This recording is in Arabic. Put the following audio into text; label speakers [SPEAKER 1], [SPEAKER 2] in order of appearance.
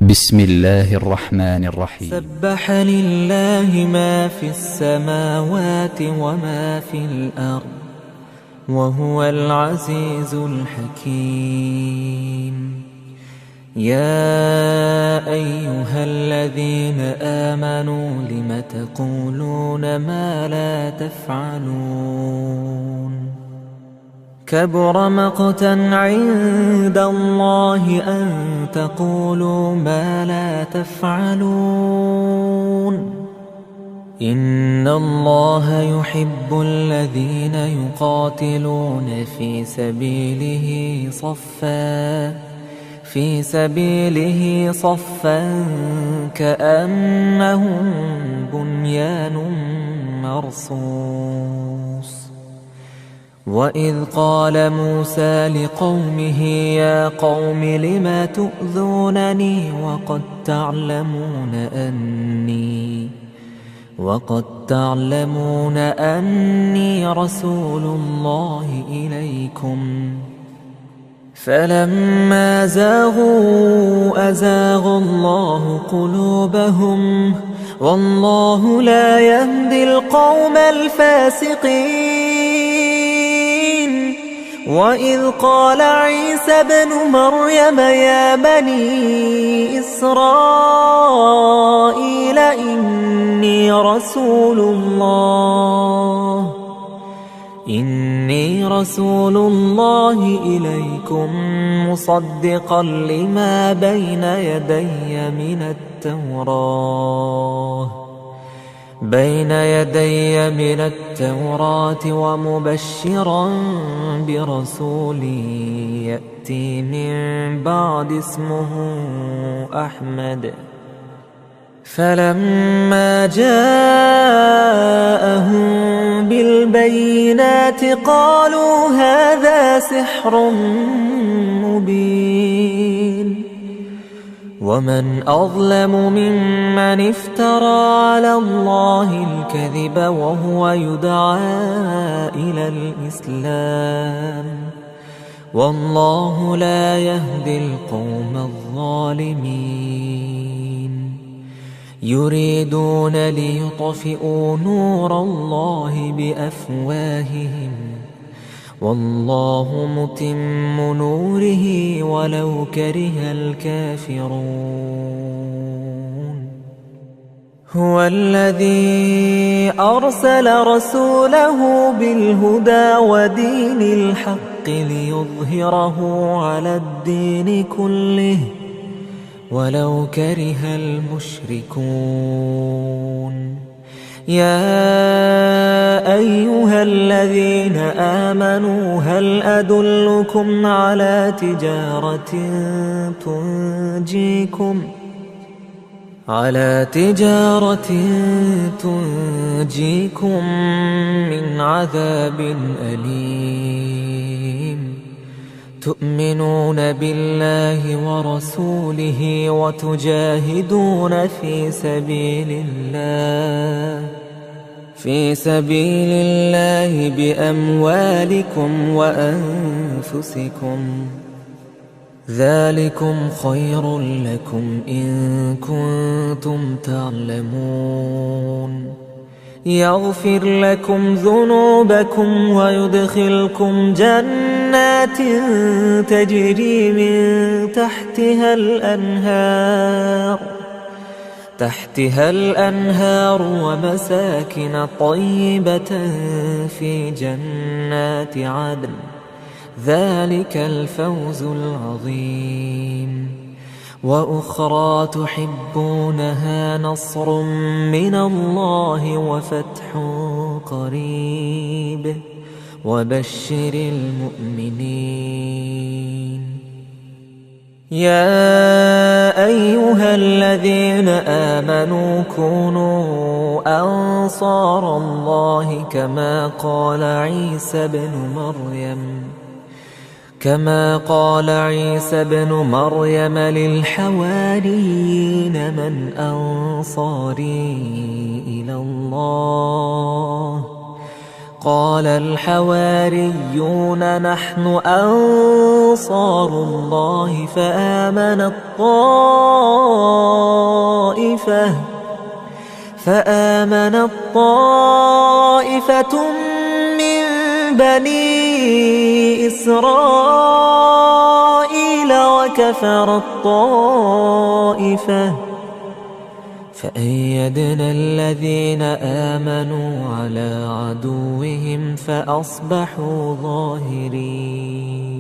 [SPEAKER 1] بسم الله الرحمن الرحيم.
[SPEAKER 2] سبح لله ما في السماوات وما في الأرض وهو العزيز الحكيم. يا أيها الذين آمنوا لم تقولون ما لا تفعلون؟ كبر مقتا عند الله أن تقولوا ما لا تفعلون. إن الله يحب الذين يقاتلون في سبيله صفا كأنهم بنيان مرصوص. وإذ قال موسى لقومه يا قوم لم تؤذونني وقد تعلمون أني رسول الله إليكم. فلما زاغوا أزاغ الله قلوبهم والله لا يهدي القوم الفاسقين. وإذ قال عيسى ابن مريم يا بني إسرائيل إني رسول الله إليكم مصدقا لما بين يدي من التوراة ومبشرا برسول يأتي من بعد اسمه أحمد. فلما جاءهم بالبينات قالوا هذا سحر مبين. ومن أظلم ممن افترى على الله الكذب وهو يدعى إلى الإسلام والله لا يهدي القوم الظالمين. يريدون ليطفئوا نور الله بأفواههم والله متم نوره ولو كره الكافرون. هو الذي أرسل رسوله بالهدى ودين الحق ليظهره على الدين كله ولو كره المشركون. يا أيها الذين آمنوا هل أدلكم على تجارة تنجيكم من عذاب أليم؟ تؤمنون بالله ورسوله وتجاهدون في سبيل الله بأموالكم وأنفسكم ذلكم خير لكم إن كنتم تعلمون. يغفر لكم ذنوبكم ويدخلكم جنات تجري من تحتها الأنهار ومساكن طيبة في جنات عدن. ذلك الفوز العظيم. وأخرى تحبونها نصر من الله وفتح قريب وبشر المؤمنين. يا أيها الذين آمنوا كونوا أنصار الله كما قال عيسى بن مريم للحواريين من أنصاري إلى الله؟ قال الحواريون نحن أنصار الله فآمنت طائفة من بني إسرائيل وكفرت طائفة فأيدنا الذين آمنوا على عدوهم فأصبحوا ظاهرين.